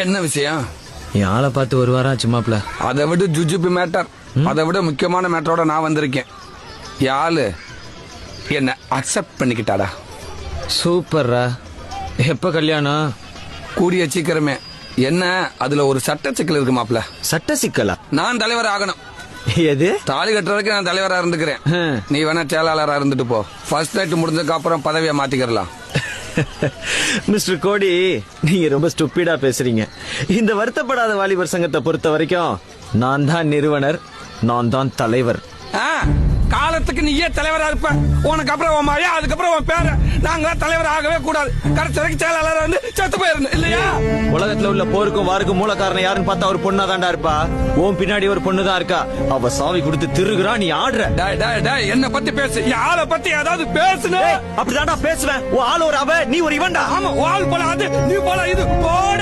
என்ன விஷயம்? என் ஆளை பார்த்து ஒரு வாரம் ஆச்சுமாப்ல. அதை விட ஜுஜுபி மேட்டர், அதை விட முக்கியமான மேட்டரோட நான் வந்திருக்கேன். யாழு என்ன அக்செப்ட் பண்ணிக்கிட்டாடா. சூப்பர்ரா. எப்ப கல்யாணம்? கூடிய சீக்கிரமே. என்ன அதுல ஒரு சட்ட சிக்கல் இருக்கு மாப்ள. சட்ட சிக்கலா? நான் தலைவர் ஆகணும். எது? தாலி கட்டுறதுக்கு நான் தலைவரா இருந்துக்கிறேன். நீ வேணா செயலாளரா இருந்துட்டு போ. ஃபர்ஸ்ட் நைட் முடிஞ்சதுக்கு அப்புறம் பதவியை மாத்திக்கிறலாம். மிஸ்டர் கோடி, நீங்க ரொம்ப ஸ்டூபிடா பேசுறீங்க. இந்த வருத்தப்படாத வாலிபர் சங்கத்தை பொறுத்த வரைக்கும் நான் தான் நிறுவனர், நான் தான் தலைவர். காலத்துக்கு நீயே தலைவரா இருப்ப. உனக்கு அப்புறம் உன் மழையா, அதுக்கப்புறம் உன் பேர. நாங்க தலைவர் ஆகவே கூடாது. கடைசி வரைக்கும் செயலாளர் வந்து செத்து போயிருந்து இல்லையா? உலகத்துல உள்ள போருக்கும் வாருக்கும் மூல காரணம் யாருன்னு பார்த்தா ஒரு பொண்ணா தாண்டா இருப்பா. உன் பின்னாடி ஒரு பொண்ணு தான் இருக்கா. அவ சாவி கொடுத்து திருகுறா, நீ ஆடுற. என்ன பத்தி பேசு. யார பத்தி ஏதாவது பேசுன? அப்படிதான்டா பேசுவேன். உன் ஆள் ஒரு அவ, நீ ஒரு இவன்டா. ஆமா, ஆள் போல அது, நீ போல இது. போட